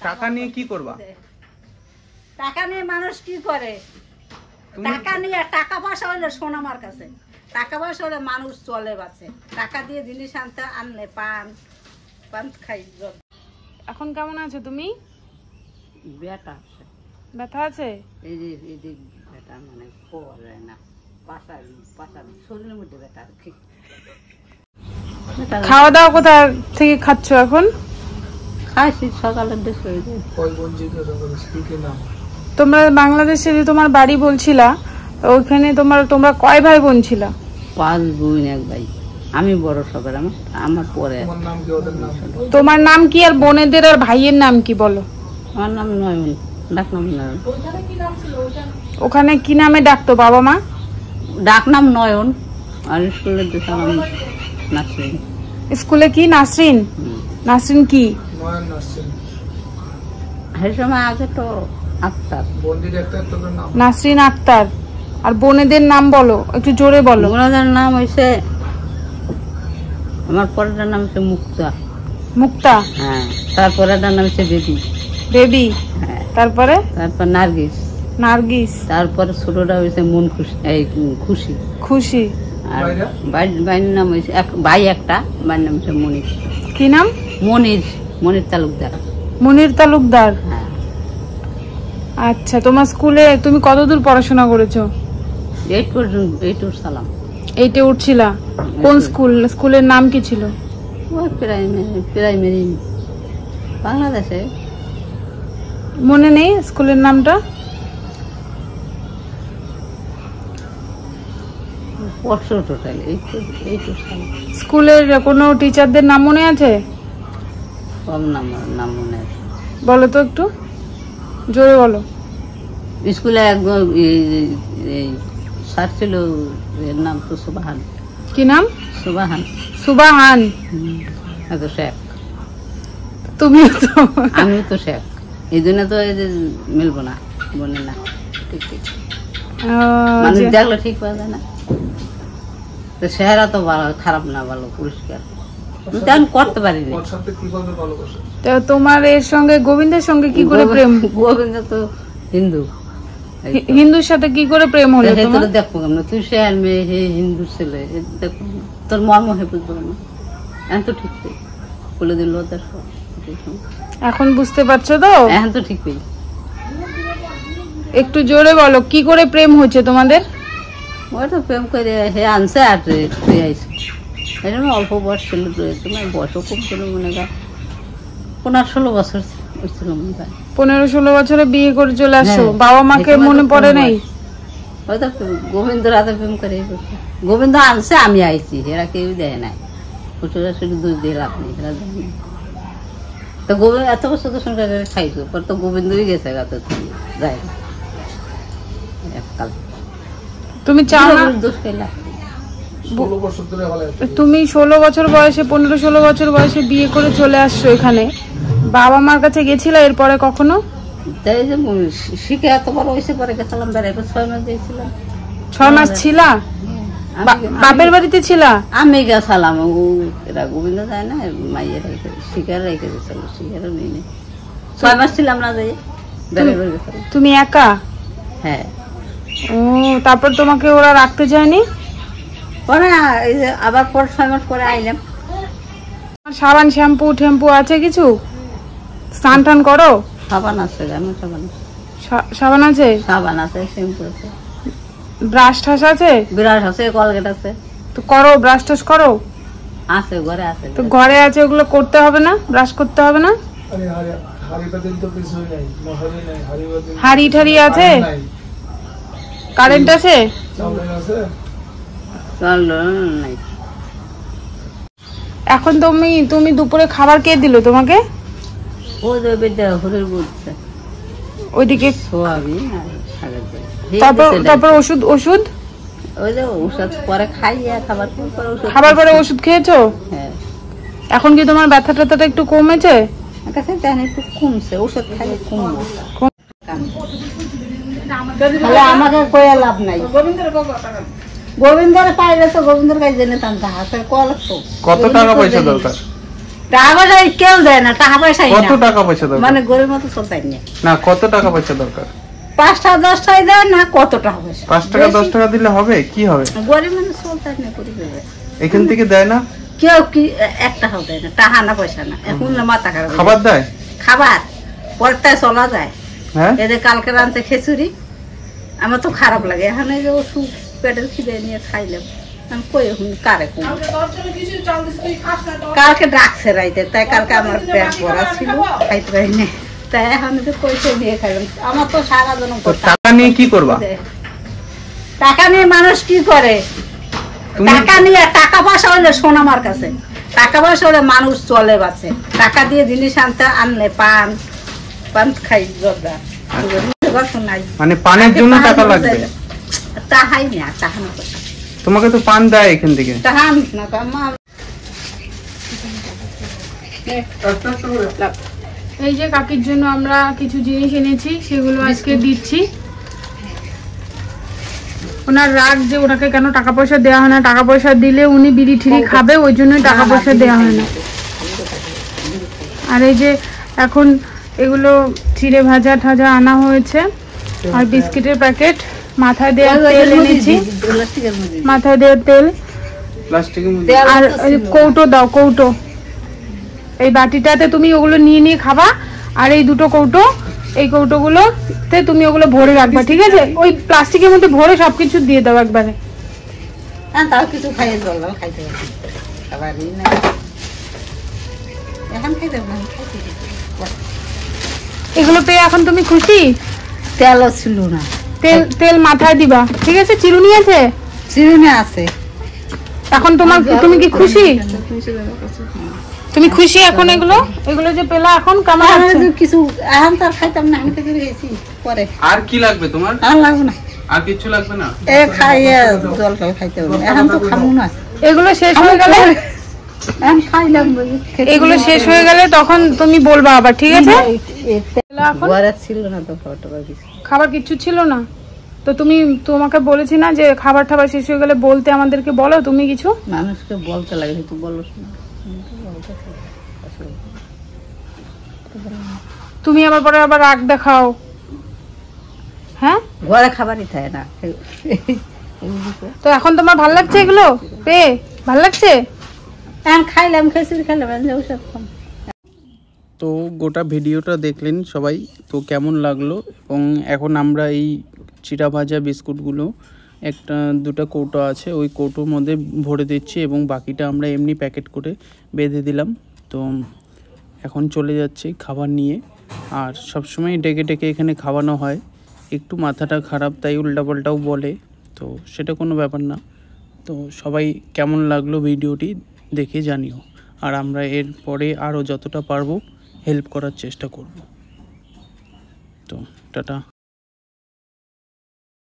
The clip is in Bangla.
টাকা নিয়ে কি করবা? টাকা নিয়ে মানুষ কি করে? টাকা নিয়ে টাকা পয়সা হইলে সোনামার কাছে, টাকা পয়সা হলে মানুষ চলে বাঁচে। টাকা দিয়ে জিনিস আনলে পান খাই। এখন কেমন আছো তুমি? ব্যথা আছে। ব্যথা আছে? এই যে ব্যথা মানে পড়ে না, শরীরের মধ্যে ব্যথা আর কি। খাওয়া দাওয়া কোথা থেকে খাচ্ছ এখন? খাইছি সকালের দেশে। তোমরা বাংলাদেশে যে তোমার বাড়ি বলছিলা, ওইখানে তোমরা কয় ভাই বোন ছিলা? 5 বোন 1 ভাই। আমি বড় সবার, আমার পরে। তোমার নাম কি আর বোনেদের আর ভাইয়ের নাম কি বলো? আমার নাম নয়ন, ডাক নাম নয়ন। ওখানে কি নামে ডাকতো বাবা মা? ডাক নাম নয়ন, আর স্কুলের নাম নাসরিন। স্কুলে কি নাসরিন? নাসরিন কি? সেই সময় আগে তো আক্তার। নাসরিন আক্তার। আর বোনেদের নাম বলো, একটু জোরে বলো। বোনেদের নাম হয়েছে, আমার পরের নাম হচ্ছে মুক্তা। মুক্তা? হ্যাঁ। তারপরের নাম হচ্ছে বেবি। বেবি? হ্যাঁ। তারপর নার্গিস। নার্গিস। তারপরে ছোটটা হয়েছে মন খুশি, খুশি। খুশি। আর ভাইয়ের নাম হয়েছে, ভাই একটা, ভাইয়ের নাম হচ্ছে মনির। কি নাম? মনির তালুকদার। মনির তালুকদার। হ্যাঁ। আচ্ছা, তোমার স্কুলে তুমি কতদূর পড়াশোনা করেছো? 8 পর্যন্ত। 8 সালাম। 8-এ উঠছিলা? কোন স্কুলের নাম কি ছিল? প্রাইমারি বাংলাদেশে। মনে নেই স্কুলের নামটা? স্কুলের কোনো টিচারদের নাম মনে আছে? কম নাম মনে আছে। বলো তো, একটু জোরে বলো। স্কুলে একদম স্যার ছিল, এর নাম তো সুবাহান। কি নাম? সুবাহান। সুবাহান। এত শেখ। তুমিও তো? আমিও তো শেখ, এই জন্য তো মিলবো না, বলে না। ঠিক ঠিক মানুষ দেখলো ঠিক পাওয়া যায় না। তো চেহারা তো ভালো, খারাপ না, ভালো পরিষ্কার। তেমন করতে পারিনি। তোমার এর সঙ্গে গোবিন্দের সঙ্গে কি করে প্রেম? গোবিন্দ তো হিন্দু। হিন্দুর সাথে কি করে প্রেম হলো তোমার? দেখবো না, তুই শেয়ার মেয়ে, হে হিন্দু ছেলে, দেখবো তোর মর্ম হে বুঝবো না। এখন তো ঠিক পেয়ে বলে দিল। এখন বুঝতে পারছো তো? এখন তো ঠিক পেয়ে। একটু জোরে বলো, কি করে প্রেম হয়েছে তোমাদের? ওই তো প্রেম করে হে আনছে আর তুই আইসি। এরকম অল্প বয়স ছিল, তোমার বয়সও কম ছিল, মনে কর 15-16 বছর ছিল মনে হয়। 15-16 বছরে বিয়ে করে চলে আসছো, বাবা মাকে মনে পড়ে নাই? ওই তো গোবিন্দ রাতে প্রেম করে গোবিন্দ আনছে, আমি আইছি, এরা কেউ দেয় নাই। শুধু দুধ দিয়ে লাভ নেই, এরা দেয় নাই। তো গোবিন্দ এত বছর তো সঙ্গে খাইছো, পর তো গোবিন্দই গেছে গাতে যায় এককাল। তুমি চাও না? তুমি 16 বছর বয়সে, 15-16 বছর বয়সে বিয়ে করে চলে আসছো এখানে, বাবা মার কাছে গেছিলা এরপরে কখনো? তাই যে শিখে এত বড় হয়েছে, পরে গেছিলাম বেড়াইতে, 6 মাস দিয়েছিলাম। 6 মাস ছিলা? বাপের বাড়িতে ছিলা? আমি গেছিলাম, এরা গোবিন্দ যায় না, মাইয়ের শিকার রেখে গেছিল, শিকারও নেই। 6 মাস ছিলাম না, যাই বেড়াইবার গেছিলাম। তুমি একা? হ্যাঁ। ও, তারপর তোমাকে ওরা রাখতে চায়নি? পরে এই যে আবার পর 6 মাস পরে আইলাম। সাবান শ্যাম্পু টেম্পু আছে কিছু? স্নান টান করো? সাবান আছে, সাবান আছে, সাবান আছে, শ্যাম্পু আছে, ব্রাশ ঠাস আছে, ব্রাশ আছে, কলগেট আছে। তো করো, ব্রাশ টাশ করো? আছে, ঘরে আছে। তো ঘরে আছে, ওগুলো করতে হবে না? ব্রাশ করতে হবে না? হাড়ি ঠাড়ি আছে? কারেন্ট আছে? এখন তুমি দুপুরে খাবার কে দিল তোমাকে? ওইদিকে। তারপর ওষুধ খাবার পরে ওষুধ খেয়েছো? এখন কি তোমার ব্যথা ট্যাথাটা একটু কমেছে? একটু কমছে, ওষুধ খাইলে কমবে। আমাকে কয়ে লাভ নাই। গোবিন্দর পাইলে তো গোবিন্দর কাছে জেনে টানতে হাতে কল। কত টাকা পয়সা দরকার? টাকা পয়সা কেউ দেয় না, টাকা পয়সা কত টাকা পয়সা দরকার? মানে গরিব মতো চলতে না। না, কত টাকা পয়সা দরকার? 5 টাকা 10 টাকা দেয় না, কত টাকা পয়সা? 5 টাকা 10 টাকা দিলে হবে? কি হবে? গরিব মানুষ চলতে না, পরিবারে এখান থেকে দেয় না? কেউ কি 1 টাকাও দেয় না, টাকা না পয়সা না। এখন না মাথা খারাপ। খাবার দেয়? খাবার পরটায় চলা যায়। হ্যাঁ, এদের কালকে রাঁধছে খিচুড়ি, আমার তো খারাপ লাগে। এখন এই যে ওষুধ পেটের খিদে নিয়ে খাইলাম, আমি কই এখন কারে কম। কালকে ডাকছে রাইতে, তাই কালকে আমার পেট ভরা ছিল, খাইতে পারিনি। তাই এখন যে পয়সা দিয়ে খাইলাম। আমার তো সারা জন তো টাকা নিয়ে কি করবা? টাকা নিয়ে মানুষ কি করে? টাকা নিয়ে, টাকা পয়সা হলে শোন আমার কাছে, টাকা পয়সা হলে মানুষ চলে বাঁচে। টাকা দিয়ে জিনিস আনলে পান খাই জর্দা, মানে পানের জন্য টাকা লাগবে? তাহাই না, টাকা না পয়সা। তোমাকে তো পান দেয় এখান থেকে। টাকা আনিস না তো মা। এই যে কাকির জন্য আমরা কিছু জিনিস এনেছি, সেগুলো আজকে দিচ্ছি। ওনার রাগ যে ওনাকে কেন টাকা পয়সা দেওয়া হয় না, টাকা পয়সা দিলে উনি বিড়ি ঠিড়ি খাবে, ওই জন্যই টাকা পয়সা দেওয়া হয় না। আর এই যে এখন এগুলো চিড়ে ভাজা ঠাজা আনা হয়েছে, আর বিস্কিটের প্যাকেট, মাথায় দেওয়ার তেল এনেছি, মাথায় দেওয়ার তেল, প্লাস্টিকের মধ্যে। আর ওই কৌটো দাও, কৌটো। এই বাটিটাতে তুমি ওগুলো নিয়ে নিয়ে খাবা, আর এই দুটো কৌটো, এই কৌটোগুলোতে তুমি ওগুলো ভরে রাখবা, ঠিক আছে? ওই প্লাস্টিকের মধ্যে ভরে সবকিছু দিয়ে দাও একবারে। তাও কিছু খাইয়ে জল খাইতে পারি, খাবারই না এখন খাইতে পারি। এগুলো পেয়ে এখন তুমি খুশি? তেলও ছিল না। তেল মাথায় দিবা, ঠিক আছে? চিরুনি আছে? চিরুনি আছে। এখন তুমি কি খুশি? তুমি খুশি এখন? এগুলো যে পেলা এখন কেমন লাগছে? কিছু এখন তো আর খাইতাম না, আমি তো করে গেছি পরে। আর কি লাগবে তোমার? আর লাগবে না, আর কিছু লাগবে না? খাইয়ে জল খাইতে হবে, এখন তো খাবো না। এগুলো শেষ হয়ে গেলে, এখন খাইলাম, এগুলো শেষ হয়ে গেলে তখন তুমি বলবা আবার, ঠিক আছে? ঘরে ছিল না তো খাবার কিচ্ছু ছিল না তো তোমাকে বলেছি না যে খাবার টাবার শেষ হয়ে গেলে বলতে, আমাদেরকে বলো তুমি কিছু। মানুষকে বলতে লাগে, তুই বলো না। তুমি পরে আবার রাগ দেখাও। হ্যাঁ, ঘরে খাবারই থাকে না। তো এখন তোমার ভাল লাগছে এগুলো পেয়ে? ভাল লাগছে? এখন খাইলাম, খিচুড়ি খাইলাম, ওসব খাম। তো গোটা ভিডিওটা দেখলেন সবাই, তো কেমন লাগলো? এবং এখন আমরা এই চিড়া ভাজা বিস্কুটগুলো দুটো কৌটো আছে, ওই কৌটোর মধ্যে ভরে দিচ্ছি, এবং বাকিটা আমরা এমনি প্যাকেট করে বেঁধে দিলাম। তো এখন চলে যাচ্ছি খাবার নিয়ে। আর সবসময় ডেকে ডেকে এখানে খাওয়ানো হয়, একটু মাথাটা খারাপ তাই উল্টাপাল্টাও বলে, তো সেটা কোনো ব্যাপার না। তো সবাই কেমন লাগলো ভিডিওটি দেখে জানিও, আর আমরা এর পরে আরও যতটা পারবো হেল্প করার চেষ্টা করব। তো টাটা।